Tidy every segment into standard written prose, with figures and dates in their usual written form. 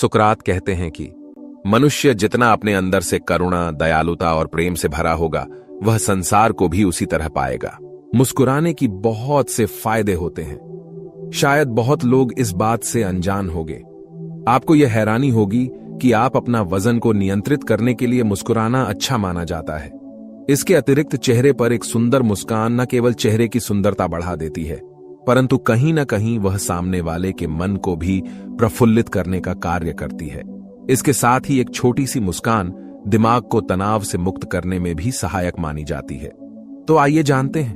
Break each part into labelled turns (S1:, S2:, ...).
S1: सुकरात कहते हैं कि मनुष्य जितना अपने अंदर से करुणा, दयालुता और प्रेम से भरा होगा, वह संसार को भी उसी तरह पाएगा। मुस्कुराने की बहुत से फायदे होते हैं। शायद बहुत लोग इस बात से अनजान होंगे। आपको यह हैरानी होगी कि आप अपना वजन को नियंत्रित करने के लिए मुस्कुराना अच्छा माना जाता है। इसके अतिरिक्त चेहरे पर एक सुंदर मुस्कान न केवल चेहरे की सुंदरता बढ़ा देती है, परंतु कहीं न कहीं वह सामने वाले के मन को भी प्रफुल्लित करने का कार्य करती है। इसके साथ ही एक छोटी सी मुस्कान दिमाग को तनाव से मुक्त करने में भी सहायक मानी जाती है। तो आइए जानते हैं,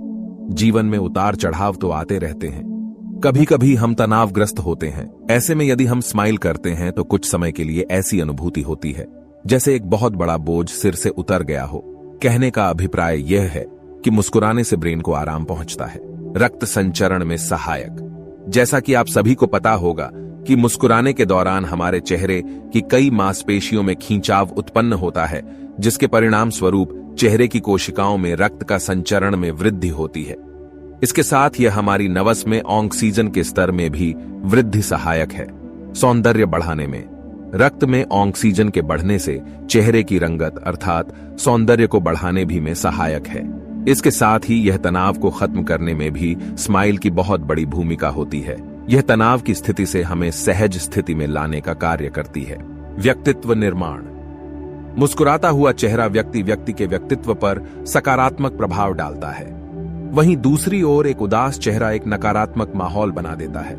S1: जीवन में उतार चढ़ाव तो आते रहते हैं। कभी कभी हम तनावग्रस्त होते हैं। ऐसे में यदि हम स्माइल करते हैं तो कुछ समय के लिए ऐसी अनुभूति होती है जैसे एक बहुत बड़ा बोझ सिर से उतर गया हो। कहने का अभिप्राय यह है कि मुस्कुराने से ब्रेन को आराम पहुंचता है, रक्त संचरण में सहायक। जैसा कि आप सभी को पता होगा कि मुस्कुराने के दौरान हमारे चेहरे की कई मांसपेशियों में खींचाव उत्पन्न होता है, जिसके परिणाम स्वरूप चेहरे की कोशिकाओं में रक्त का संचरण में वृद्धि होती है। इसके साथ यह हमारी नवस में ऑक्सीजन के स्तर में भी वृद्धि सहायक है। सौंदर्य बढ़ाने में रक्त में ऑक्सीजन के बढ़ने से चेहरे की रंगत अर्थात सौंदर्य को बढ़ाने भी में सहायक है। इसके साथ ही यह तनाव को खत्म करने में भी स्माइल की बहुत बड़ी भूमिका होती है। यह तनाव की स्थिति से हमें सहज स्थिति में लाने का कार्य करती है। व्यक्तित्व निर्माण। मुस्कुराता हुआ चेहरा व्यक्ति के व्यक्तित्व पर सकारात्मक प्रभाव डालता है। वहीं दूसरी ओर एक उदास चेहरा एक नकारात्मक माहौल बना देता है।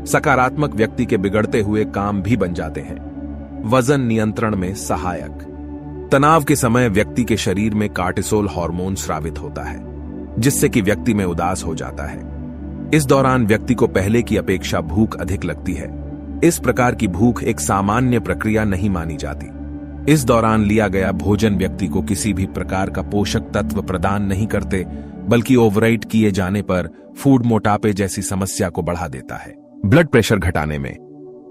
S1: सकारात्मक व्यक्ति के बिगड़ते हुए काम भी बन जाते हैं। वजन नियंत्रण में सहायक। तनाव के समय व्यक्ति के शरीर में कार्टिसोल हार्मोन स्रावित होता है, जिससे कि व्यक्ति में उदास हो जाता है। इस दौरान व्यक्ति को पहले की अपेक्षा भूख अधिक लगती है। इस प्रकार की भूख एक सामान्य प्रक्रिया नहीं मानी जाती। इस दौरान लिया गया भोजन व्यक्ति को किसी भी प्रकार का पोषक तत्व प्रदान नहीं करते, बल्कि ओवरराइट किए जाने पर फूड मोटापे जैसी समस्या को बढ़ा देता है। ब्लड प्रेशर घटाने में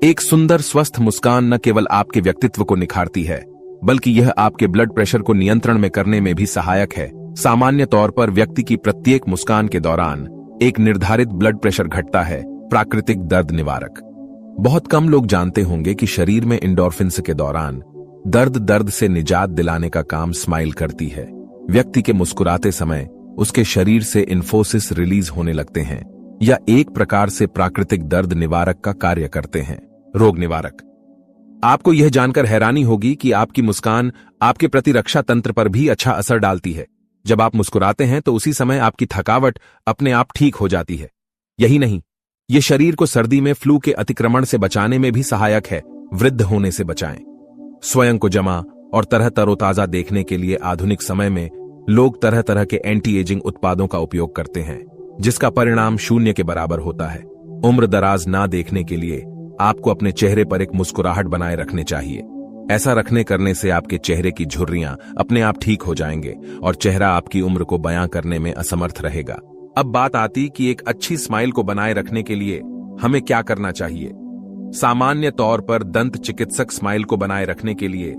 S1: एक सुंदर स्वस्थ मुस्कान न केवल आपके व्यक्तित्व को निखारती है, बल्कि यह आपके ब्लड प्रेशर को नियंत्रण में करने में भी सहायक है। सामान्य तौर पर व्यक्ति की प्रत्येक मुस्कान के दौरान एक निर्धारित ब्लड प्रेशर घटता है। प्राकृतिक दर्द निवारक। बहुत कम लोग जानते होंगे कि शरीर में एंडोर्फिन्स के दौरान दर्द से निजात दिलाने का काम स्माइल करती है। व्यक्ति के मुस्कुराते समय उसके शरीर से इन्फोसिस रिलीज होने लगते हैं, या एक प्रकार से प्राकृतिक दर्द निवारक का कार्य करते हैं। रोग निवारक। आपको यह जानकर हैरानी होगी कि आपकी मुस्कान आपके प्रतिरक्षा तंत्र पर भी अच्छा असर डालती है। जब आप मुस्कुराते हैं तो उसी समय आपकी थकावट अपने आप ठीक हो जाती है। यही नहीं, यह शरीर को सर्दी में फ्लू के अतिक्रमण से बचाने में भी सहायक है। वृद्ध होने से बचाएं। स्वयं को जमा और तरह तरोताजा देखने के लिए आधुनिक समय में लोग तरह तरह के एंटी एजिंग उत्पादों का उपयोग करते हैं, जिसका परिणाम 0 के बराबर होता है। उम्र दराज ना देखने के लिए आपको अपने चेहरे पर एक मुस्कुराहट बनाए रखने चाहिए। ऐसा रखने करने से आपके चेहरे की झुर्रियां अपने आप ठीक हो जाएंगे और चेहरा आपकी उम्र को बयां करने में असमर्थ रहेगा। अब बात आती कि एक अच्छी स्माइल को बनाए रखने के लिए हमें क्या करना चाहिए। सामान्य तौर पर दंत चिकित्सक स्माइल को बनाए रखने के लिए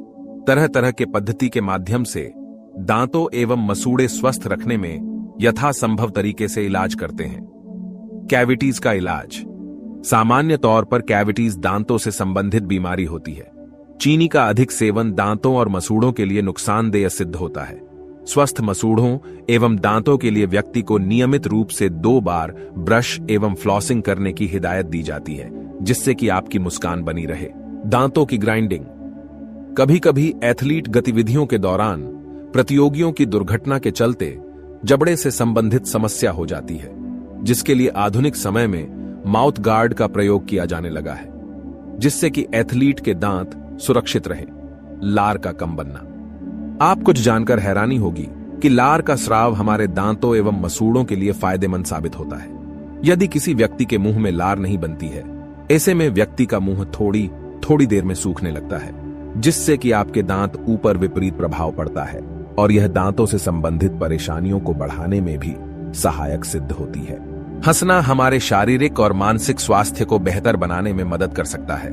S1: तरह तरह के पद्धति के माध्यम से दांतों एवं मसूड़े स्वस्थ रखने में यथासंभव तरीके से इलाज करते हैं। कैविटीज का इलाज। सामान्य तौर पर कैविटीज दांतों से संबंधित बीमारी होती है। चीनी का अधिक सेवन दांतों और मसूड़ों के लिए नुकसानदेह सिद्ध होता है। स्वस्थ मसूड़ों एवं दांतों के लिए व्यक्ति को नियमित रूप से 2 बार ब्रश एवं फ्लॉसिंग करने की हिदायत दी जाती है, जिससे कि आपकी मुस्कान बनी रहे। दांतों की ग्राइंडिंग। कभी कभी एथलीट गतिविधियों के दौरान प्रतियोगियों की दुर्घटना के चलते जबड़े से संबंधित समस्या हो जाती है, जिसके लिए आधुनिक समय में माउथ गार्ड का प्रयोग किया जाने लगा है, जिससे कि एथलीट के दांत सुरक्षित रहे। लार का कम बनना। आप कुछ जानकर हैरानी होगी कि लार का स्राव हमारे दांतों एवं मसूड़ों के लिए फायदेमंद साबित होता है। यदि किसी व्यक्ति के मुंह में लार नहीं बनती है, ऐसे में व्यक्ति का मुंह थोड़ी देर में सूखने लगता है, जिससे कि आपके दांत ऊपर विपरीत प्रभाव पड़ता है और यह दांतों से संबंधित परेशानियों को बढ़ाने में भी सहायक सिद्ध होती है। हंसना हमारे शारीरिक और मानसिक स्वास्थ्य को बेहतर बनाने में मदद कर सकता है।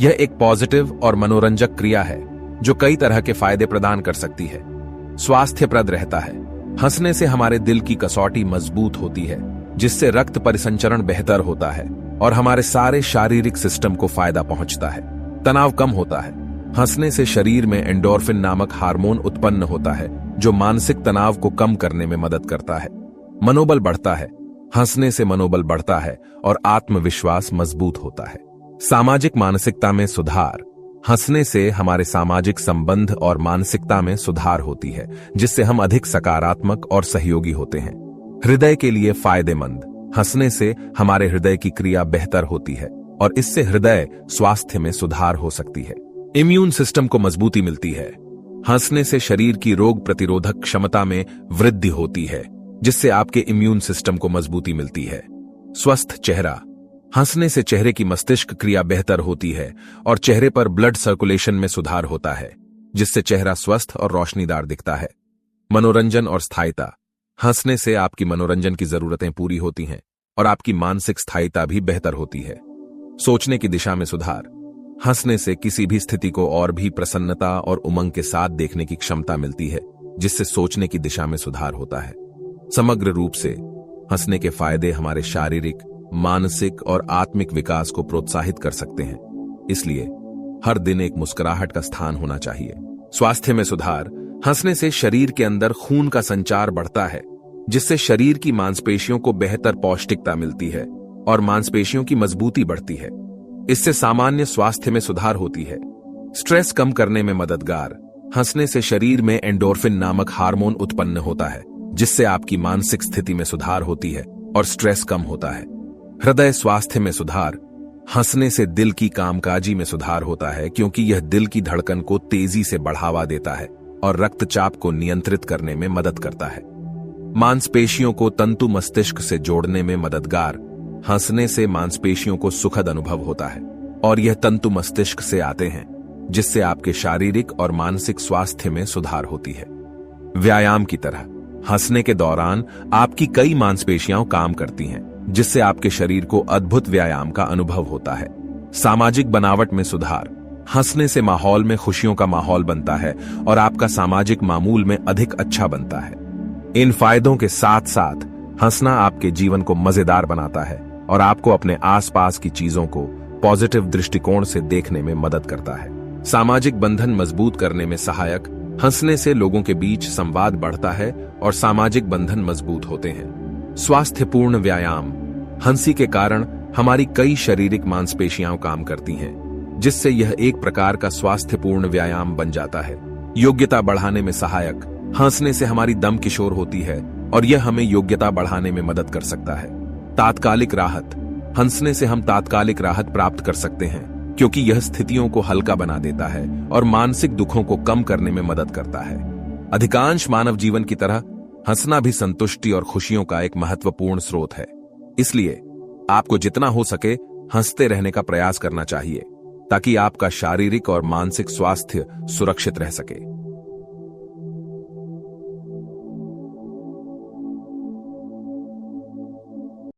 S1: यह एक पॉजिटिव और मनोरंजक क्रिया है जो कई तरह के फायदे प्रदान कर सकती है। स्वास्थ्यप्रद रहता है। हंसने से हमारे दिल की कसौटी मजबूत होती है, जिससे रक्त परिसंचरण बेहतर होता है और हमारे सारे शारीरिक सिस्टम को फायदा पहुंचता है। तनाव कम होता है। हंसने से शरीर में एंडोर्फिन नामक हार्मोन उत्पन्न होता है जो मानसिक तनाव को कम करने में मदद करता है। मनोबल बढ़ता है। हंसने से मनोबल बढ़ता है और आत्मविश्वास मजबूत होता है। सामाजिक मानसिकता में सुधार। हंसने से हमारे सामाजिक संबंध और मानसिकता में सुधार होती है, जिससे हम अधिक सकारात्मक और सहयोगी होते हैं। हृदय के लिए फायदेमंद। हंसने से हमारे हृदय की क्रिया बेहतर होती है और इससे हृदय स्वास्थ्य में सुधार हो सकती है। इम्यून सिस्टम को मजबूती मिलती है। हंसने से शरीर की रोग प्रतिरोधक क्षमता में वृद्धि होती है, जिससे आपके इम्यून सिस्टम को मजबूती मिलती है। स्वस्थ चेहरा। हंसने से चेहरे की मस्तिष्क क्रिया बेहतर होती है और चेहरे पर ब्लड सर्कुलेशन में सुधार होता है, जिससे चेहरा स्वस्थ और रोशनीदार दिखता है। मनोरंजन और स्थायिता। हंसने से आपकी मनोरंजन की जरूरतें पूरी होती हैं और आपकी मानसिक स्थायिता भी बेहतर होती है। सोचने की दिशा में सुधार। हंसने से किसी भी स्थिति को और भी प्रसन्नता और उमंग के साथ देखने की क्षमता मिलती है, जिससे सोचने की दिशा में सुधार होता है। समग्र रूप से हंसने के फायदे हमारे शारीरिक, मानसिक और आत्मिक विकास को प्रोत्साहित कर सकते हैं। इसलिए हर दिन एक मुस्कुराहट का स्थान होना चाहिए। स्वास्थ्य में सुधार। हंसने से शरीर के अंदर खून का संचार बढ़ता है, जिससे शरीर की मांसपेशियों को बेहतर पौष्टिकता मिलती है और मांसपेशियों की मजबूती बढ़ती है। इससे सामान्य स्वास्थ्य में सुधार होती है। स्ट्रेस कम करने में मददगार। हंसने से शरीर में एंडोर्फिन नामक हार्मोन उत्पन्न होता है, जिससे आपकी मानसिक स्थिति में सुधार होती है और स्ट्रेस कम होता है। हृदय स्वास्थ्य में सुधार। हंसने से दिल की कामकाजी में सुधार होता है, क्योंकि यह दिल की धड़कन को तेजी से बढ़ावा देता है और रक्तचाप को नियंत्रित करने में मदद करता है। मांसपेशियों को तंतु मस्तिष्क से जोड़ने में मददगार। हंसने से मांसपेशियों को सुखद अनुभव होता है और यह तंतु मस्तिष्क से आते हैं, जिससे आपके शारीरिक और मानसिक स्वास्थ्य में सुधार होती है। व्यायाम की तरह हंसने के दौरान आपकी कई मांसपेशियां काम करती हैं, जिससे आपके शरीर को अद्भुत व्यायाम का अनुभव होता है। सामाजिक बनावट में सुधार। हंसने से माहौल में खुशियों का माहौल बनता है और आपका सामाजिक मामूल में अधिक अच्छा बनता है। इन फायदों के साथ साथ हंसना आपके जीवन को मजेदार बनाता है और आपको अपने आसपास की चीजों को पॉजिटिव दृष्टिकोण से देखने में मदद करता है। सामाजिक बंधन मजबूत करने में सहायक। हंसने से लोगों के बीच संवाद बढ़ता है और सामाजिक बंधन मजबूत होते हैं। स्वास्थ्यपूर्ण व्यायाम। हंसी के कारण हमारी कई शारीरिक मांसपेशियां काम करती हैं, जिससे यह एक प्रकार का स्वास्थ्यपूर्ण व्यायाम बन जाता है। योग्यता बढ़ाने में सहायक। हंसने से हमारी दम किशोर होती है और यह हमें योग्यता बढ़ाने में मदद कर सकता है। तात्कालिक राहत। हंसने से हम तात्कालिक राहत प्राप्त कर सकते हैं, क्योंकि यह स्थितियों को हल्का बना देता है और मानसिक दुखों को कम करने में मदद करता है। अधिकांश मानव जीवन की तरह हंसना भी संतुष्टि और खुशियों का एक महत्वपूर्ण स्रोत है। इसलिए आपको जितना हो सके हंसते रहने का प्रयास करना चाहिए, ताकि आपका शारीरिक और मानसिक स्वास्थ्य सुरक्षित रह सके।